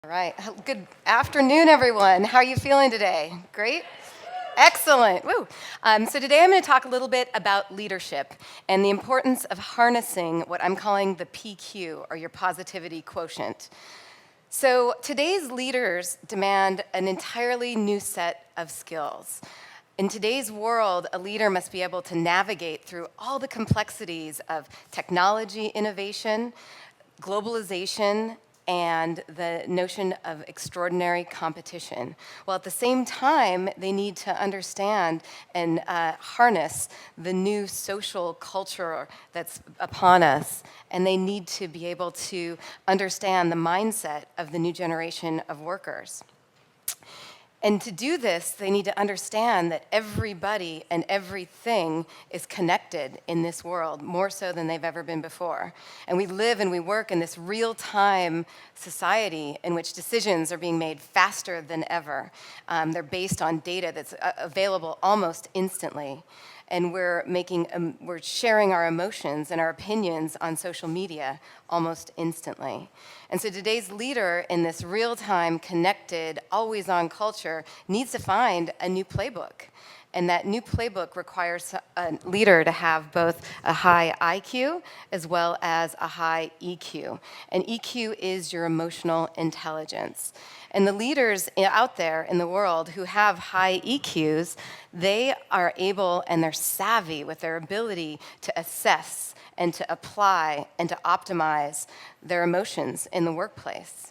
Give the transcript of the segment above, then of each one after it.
Right. Good afternoon, everyone. How are you feeling today? Great? Excellent. Woo. So today I'm going to talk a little bit about leadership and the importance of harnessing what I'm calling the PQ, or your positivity quotient. So today's leaders demand an entirely new set of skills. In today's world, a leader must be able to navigate through all the complexities of technology innovation, globalization, and the notion of extraordinary competition. While at the same time, they need to understand and harness the new social culture that's upon us, and they need to be able to understand the mindset of the new generation of workers. And to do this, they need to understand that everybody and everything is connected in this world, more so than they've ever been before. And we live and we work in this real-time society in which decisions are being made faster than ever. They're based on data that's available almost instantly. And we're sharing our emotions and our opinions on social media almost instantly. And so today's leader in this real-time, connected, always-on culture needs to find a new playbook. And that new playbook requires a leader to have both a high IQ as well as a high EQ. And EQ is your emotional intelligence. And the leaders out there in the world who have high EQs, they are able and they're savvy with their ability to assess and to apply and to optimize their emotions in the workplace.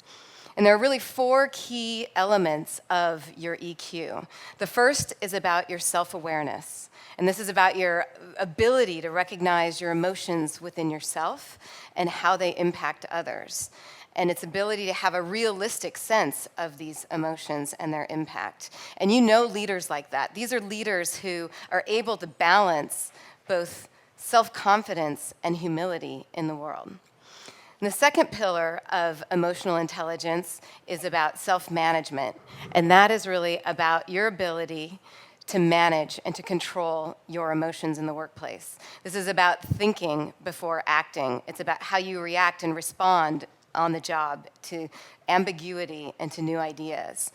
And there are really four key elements of your EQ. The first is about your self-awareness. And this is about your ability to recognize your emotions within yourself and how they impact others. And its ability to have a realistic sense of these emotions and their impact. And you know leaders like that. These are leaders who are able to balance both self-confidence and humility in the world. And the second pillar of emotional intelligence is about self-management. And that is really about your ability to manage and to control your emotions in the workplace. This is about thinking before acting. It's about how you react and respond on the job to ambiguity and to new ideas.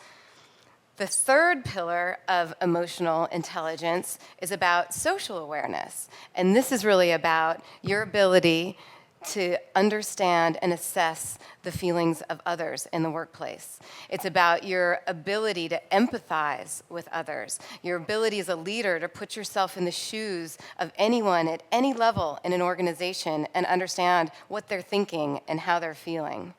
The third pillar of emotional intelligence is about social awareness. And this is really about your ability to understand and assess the feelings of others in the workplace. It's about your ability to empathize with others, your ability as a leader to put yourself in the shoes of anyone at any level in an organization and understand what they're thinking and how they're feeling.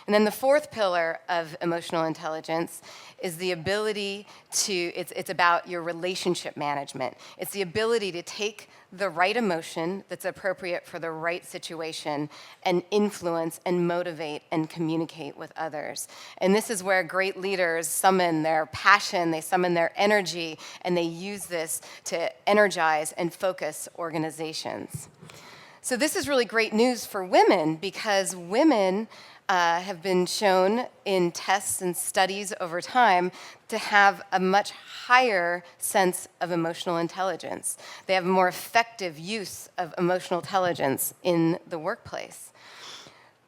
And then the fourth pillar of emotional intelligence is the ability to, it's about your relationship management. It's the ability to take the right emotion that's appropriate for the right situation and influence and motivate and communicate with others. And this is where great leaders summon their passion, they summon their energy, and they use this to energize and focus organizations. So this is really great news for women, because women have been shown in tests and studies over time to have a much higher sense of emotional intelligence. They have a more effective use of emotional intelligence in the workplace.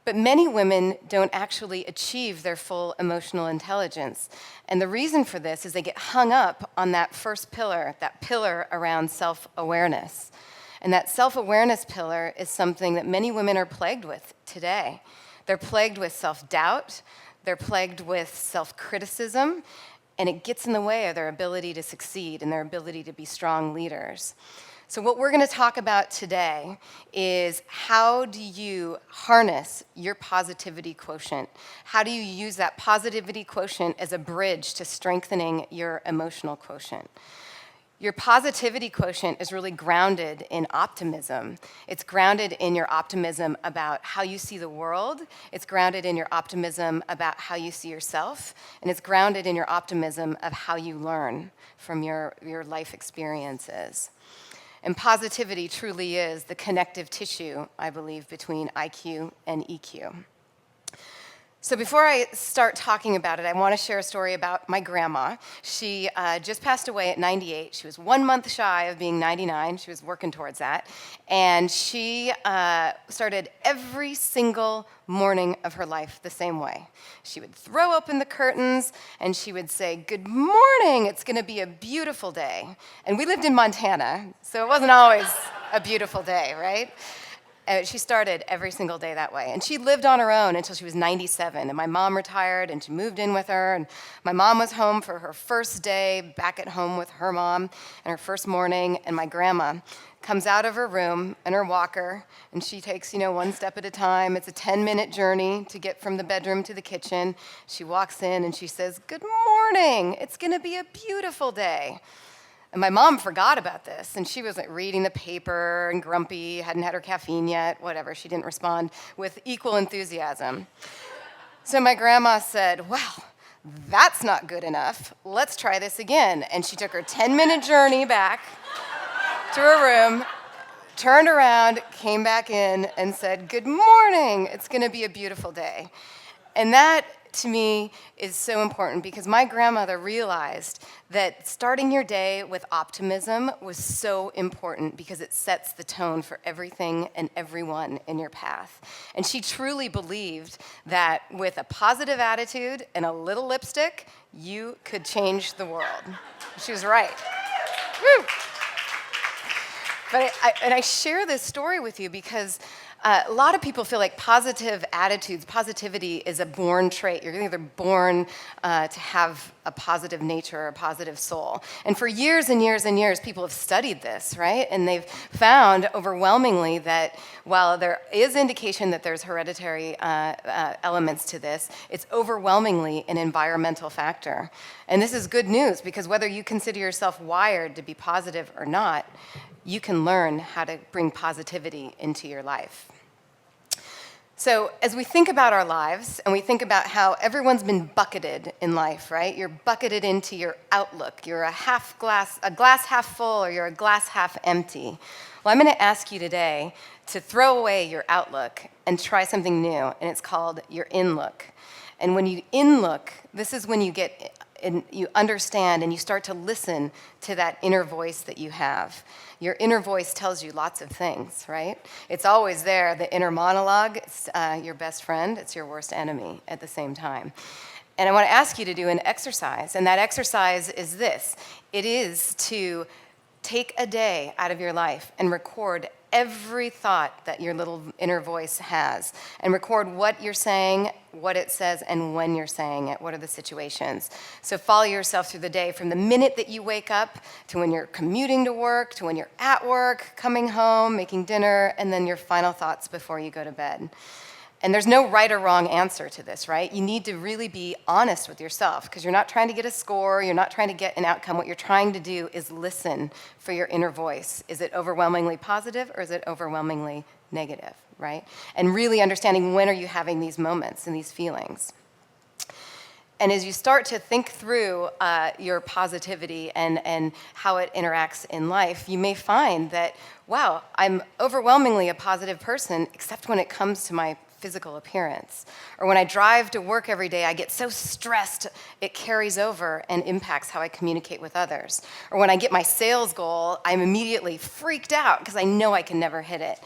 But many women don't actually achieve their full emotional intelligence. And the reason for this is they get hung up on that first pillar, that pillar around self-awareness. And that self-awareness pillar is something that many women are plagued with today. They're plagued with self-doubt, they're plagued with self-criticism, and it gets in the way of their ability to succeed and their ability to be strong leaders. So what we're going to talk about today is, how do you harness your positivity quotient? How do you use that positivity quotient as a bridge to strengthening your emotional quotient? Your positivity quotient is really grounded in optimism. It's grounded in your optimism about how you see the world. It's grounded in your optimism about how you see yourself. And it's grounded in your optimism of how you learn from your life experiences. And positivity truly is the connective tissue, I believe, between IQ and EQ. So before I start talking about it, I want to share a story about my grandma. She just passed away at 98. She was 1 month shy of being 99. She was working towards that. And she started every single morning of her life the same way. She would throw open the curtains and she would say, "Good morning, it's going to be a beautiful day." And we lived in Montana, so it wasn't always a beautiful day, right? She started every single day that way. And she lived on her own until she was 97. And my mom retired, and she moved in with her. And my mom was home for her first day back at home with her mom and her first morning. And my grandma comes out of her room in her walker, and she takes, one step at a time. It's a 10-minute journey to get from the bedroom to the kitchen. She walks in, and she says, "Good morning. It's going to be a beautiful day." And my mom forgot about this, and she was reading the paper and grumpy, hadn't had her caffeine yet, whatever. She didn't respond with equal enthusiasm. So my grandma said, "Well, that's not good enough. Let's try this again." And she took her 10-minute journey back to her room, turned around, came back in, and said, "Good morning. It's going to be a beautiful day." And that, to me, is so important because my grandmother realized that starting your day with optimism was so important because it sets the tone for everything and everyone in your path. And she truly believed that with a positive attitude and a little lipstick, you could change the world. She was right. Woo! But I share this story with you because a lot of people feel like positive attitudes, positivity is a born trait. You're either born to have a positive nature or a positive soul. And for years and years and years, people have studied this, right? And they've found overwhelmingly that while there is indication that there's hereditary elements to this, it's overwhelmingly an environmental factor. And this is good news because whether you consider yourself wired to be positive or not, you can learn how to bring positivity into your life. So as we think about our lives and we think about how everyone's been bucketed in life, right? You're bucketed into your outlook. You're a glass half full, or you're a glass half empty. Well, I'm going to ask you today to throw away your outlook and try something new, and it's called your in-look. And when you in-look, this is when you get and you understand and you start to listen to that inner voice that you have. Your inner voice tells you lots of things, right? It's always there. The inner monologue, it's your best friend, it's your worst enemy at the same time. And I want to ask you to do an exercise, and that exercise is this. It is to take a day out of your life and record every thought that your little inner voice has, and record what you're saying, what it says, and when you're saying it. What are the situations? So follow yourself through the day from the minute that you wake up to when you're commuting to work, to when you're at work, coming home, making dinner, and then your final thoughts before you go to bed. And there's no right or wrong answer to this, right? You need to really be honest with yourself because you're not trying to get a score, you're not trying to get an outcome. What you're trying to do is listen for your inner voice. Is it overwhelmingly positive or is it overwhelmingly negative, right? And really understanding when are you having these moments and these feelings. And as you start to think through your positivity and how it interacts in life, you may find that, wow, I'm overwhelmingly a positive person, except when it comes to my physical appearance. Or when I drive to work every day, I get so stressed, it carries over and impacts how I communicate with others. Or when I get my sales goal, I'm immediately freaked out because I know I can never hit it.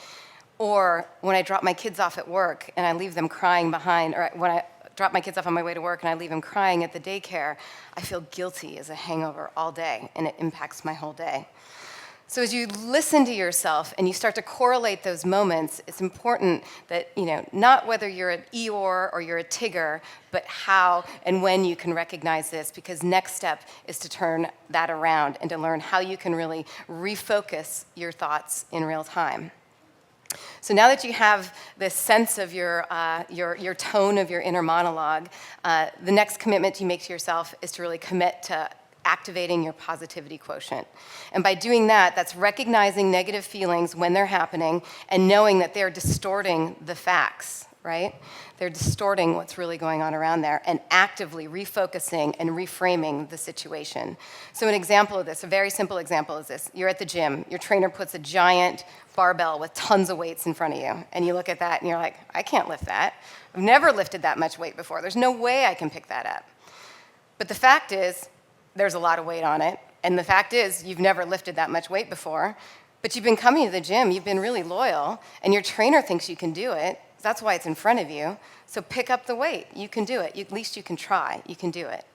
Or when I drop my kids off at work and I leave them crying behind, or when I drop my kids off on my way to work and I leave them crying at the daycare, I feel guilty as a hangover all day, and it impacts my whole day. So as you listen to yourself and you start to correlate those moments, it's important that, not whether you're an Eeyore or you're a Tigger, but how and when you can recognize this, because next step is to turn that around and to learn how you can really refocus your thoughts in real time. So now that you have this sense of your tone of your inner monologue, the next commitment you make to yourself is to really commit to activating your positivity quotient. And by doing that, that's recognizing negative feelings when they're happening and knowing that they're distorting the facts, right? They're distorting what's really going on around there and actively refocusing and reframing the situation. So an example of this, a very simple example is this. You're at the gym. Your trainer puts a giant barbell with tons of weights in front of you. And you look at that and you're like, I can't lift that. I've never lifted that much weight before. There's no way I can pick that up. But the fact is, there's a lot of weight on it. And the fact is, you've never lifted that much weight before. But you've been coming to the gym. You've been really loyal. And your trainer thinks you can do it. That's why it's in front of you. So pick up the weight. You can do it. At least you can try. You can do it.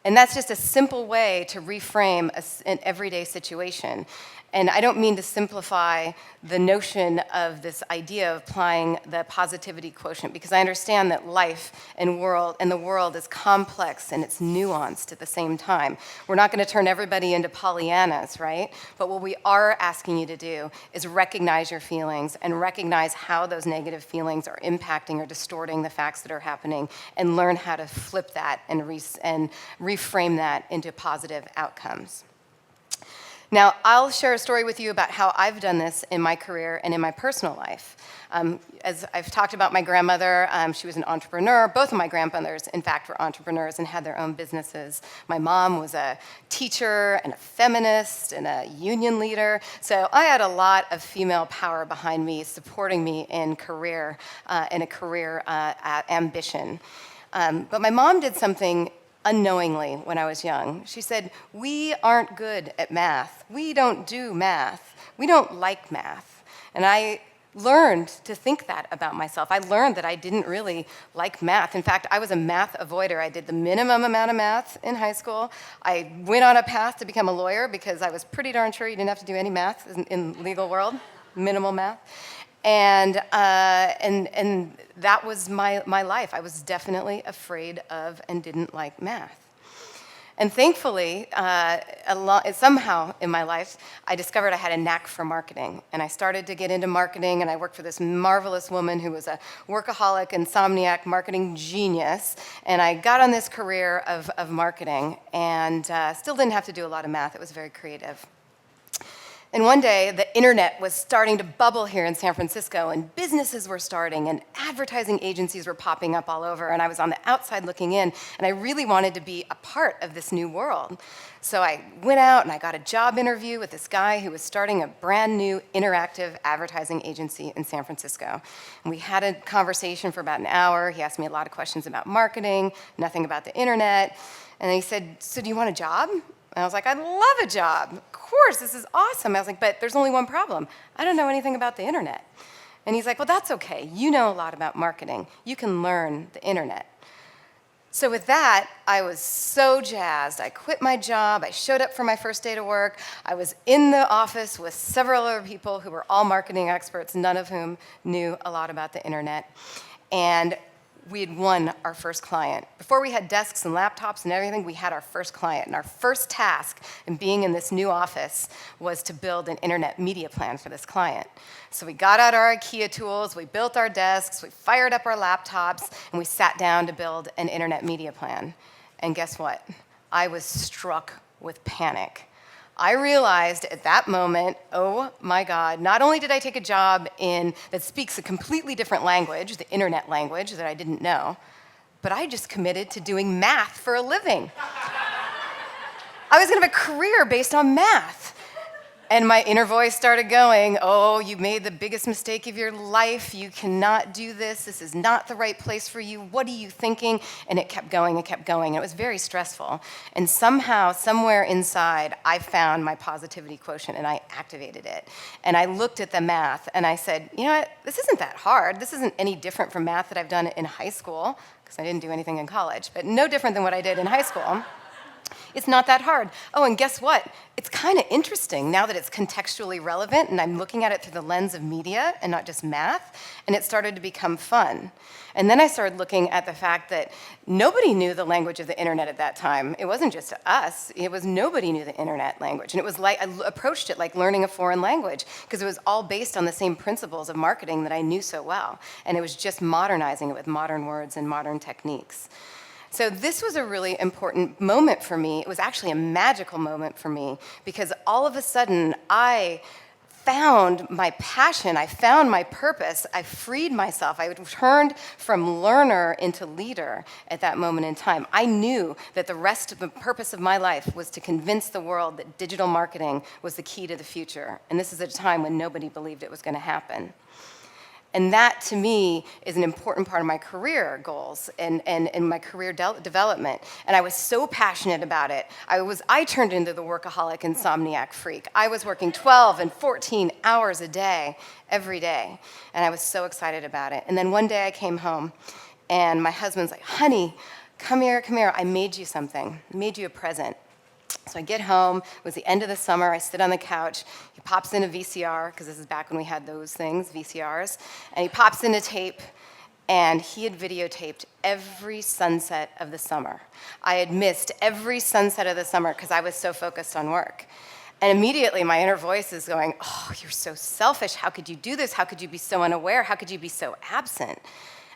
And that's just a simple way to reframe an everyday situation. And I don't mean to simplify the notion of this idea of applying the positivity quotient, because I understand that life and the world is complex and it's nuanced at the same time. We're not going to turn everybody into Pollyannas, right? But what we are asking you to do is recognize your feelings and recognize how those negative feelings are impacting or distorting the facts that are happening, and learn how to flip that and reframe that into positive outcomes. Now, I'll share a story with you about how I've done this in my career and in my personal life. As I've talked about my grandmother, she was an entrepreneur. Both of my grandmothers, in fact, were entrepreneurs and had their own businesses. My mom was a teacher and a feminist and a union leader. So I had a lot of female power behind me, supporting me in a career ambition. But my mom did something unknowingly when I was young. She said, we aren't good at math. We don't do math. We don't like math. And I learned to think that about myself. I learned that I didn't really like math. In fact, I was a math avoider. I did the minimum amount of math in high school. I went on a path to become a lawyer because I was pretty darn sure you didn't have to do any math in the legal world, minimal math. And that was my life. I was definitely afraid of and didn't like math. And thankfully, somehow in my life, I discovered I had a knack for marketing. And I started to get into marketing, and I worked for this marvelous woman who was a workaholic, insomniac, marketing genius. And I got on this career of marketing, and still didn't have to do a lot of math. It was very creative. And one day, the internet was starting to bubble here in San Francisco, and businesses were starting, and advertising agencies were popping up all over, and I was on the outside looking in, and I really wanted to be a part of this new world. So I went out and I got a job interview with this guy who was starting a brand new interactive advertising agency in San Francisco. And we had a conversation for about an hour. He asked me a lot of questions about marketing, nothing about the internet. And he said, so do you want a job? And I was like, I'd love a job. Of course, this is awesome. I was like, but there's only one problem. I don't know anything about the internet. And he's like, well, that's okay. You know a lot about marketing. You can learn the internet. So with that, I was so jazzed. I quit my job. I showed up for my first day to work. I was in the office with several other people who were all marketing experts, none of whom knew a lot about the internet. And we had won our first client. Before we had desks and laptops and everything, we had our first client. And our first task in being in this new office was to build an internet media plan for this client. So we got out our IKEA tools, we built our desks, we fired up our laptops, and we sat down to build an internet media plan. And guess what? I was struck with panic. I realized at that moment, oh my God, not only did I take a job that speaks a completely different language, the internet language that I didn't know, but I just committed to doing math for a living. I was gonna have a career based on math. And my inner voice started going, oh, you made the biggest mistake of your life. You cannot do this. This is not the right place for you. What are you thinking? And it kept going and kept going. And it was very stressful. And somehow, somewhere inside, I found my positivity quotient and I activated it. And I looked at the math and I said, you know what? This isn't that hard. This isn't any different from math that I've done in high school, because I didn't do anything in college, but no different than what I did in high school. It's not that hard. Oh, and guess what? It's kind of interesting now that it's contextually relevant and I'm looking at it through the lens of media and not just math, and it started to become fun. And then I started looking at the fact that nobody knew the language of the internet at that time. It wasn't just us. Nobody knew the internet language. And it was like, I approached it like learning a foreign language, because it was all based on the same principles of marketing that I knew so well. And it was just modernizing it with modern words and modern techniques. So this was a really important moment for me. It was actually a magical moment for me, because all of a sudden I found my passion, I found my purpose, I freed myself, I turned from learner into leader at that moment in time. I knew that the purpose of my life was to convince the world that digital marketing was the key to the future. And this is a time when nobody believed it was going to happen. And that, to me, is an important part of my career goals and my career development. And I was so passionate about it. I turned into the workaholic insomniac freak. I was working 12 and 14 hours a day, every day. And I was so excited about it. And then one day I came home, and my husband's like, honey, come here, I made you something. I made you a present. So I get home, it was the end of the summer, I sit on the couch, he pops in a VCR, because this is back when we had those things, VCRs, and he pops in a tape, and he had videotaped every sunset of the summer. I had missed every sunset of the summer because I was so focused on work. And immediately my inner voice is going, oh, you're so selfish, how could you do this? How could you be so unaware? How could you be so absent?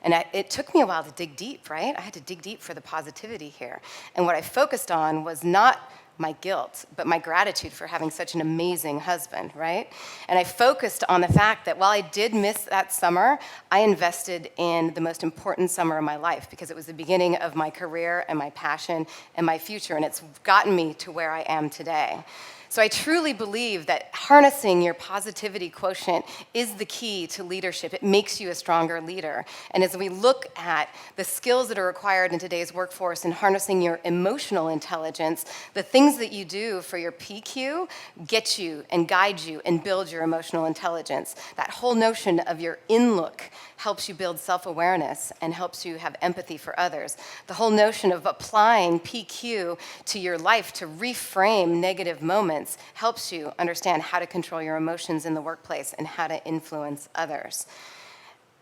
And it took me a while to dig deep, right? I had to dig deep for the positivity here. And what I focused on was not my guilt, but my gratitude for having such an amazing husband, right? And I focused on the fact that while I did miss that summer, I invested in the most important summer of my life because it was the beginning of my career and my passion and my future, and it's gotten me to where I am today. So I truly believe that harnessing your positivity quotient is the key to leadership. It makes you a stronger leader. And as we look at the skills that are required in today's workforce in harnessing your emotional intelligence, the things that you do for your PQ get you and guide you and build your emotional intelligence. That whole notion of your in-look helps you build self-awareness and helps you have empathy for others. The whole notion of applying PQ to your life to reframe negative moments helps you understand how to control your emotions in the workplace and how to influence others.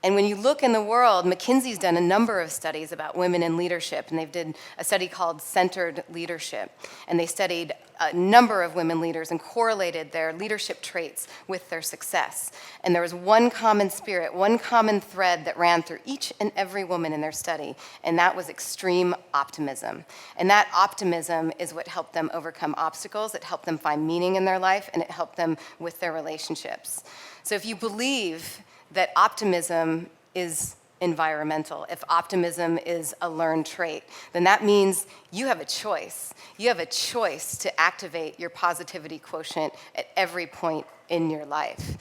And when you look in the world, McKinsey's done a number of studies about women in leadership, and they've did a study called Centered Leadership. And they studied a number of women leaders and correlated their leadership traits with their success. And there was one common spirit, one common thread that ran through each and every woman in their study, and that was extreme optimism. And that optimism is what helped them overcome obstacles, it helped them find meaning in their life, and it helped them with their relationships. So if you believe that optimism is environmental, if optimism is a learned trait, then that means you have a choice. You have a choice to activate your positivity quotient at every point in your life.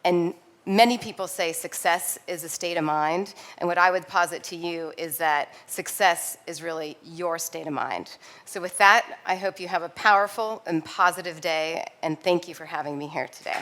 And many people say success is a state of mind, and what I would posit to you is that success is really your state of mind. So with that, I hope you have a powerful and positive day, and thank you for having me here today.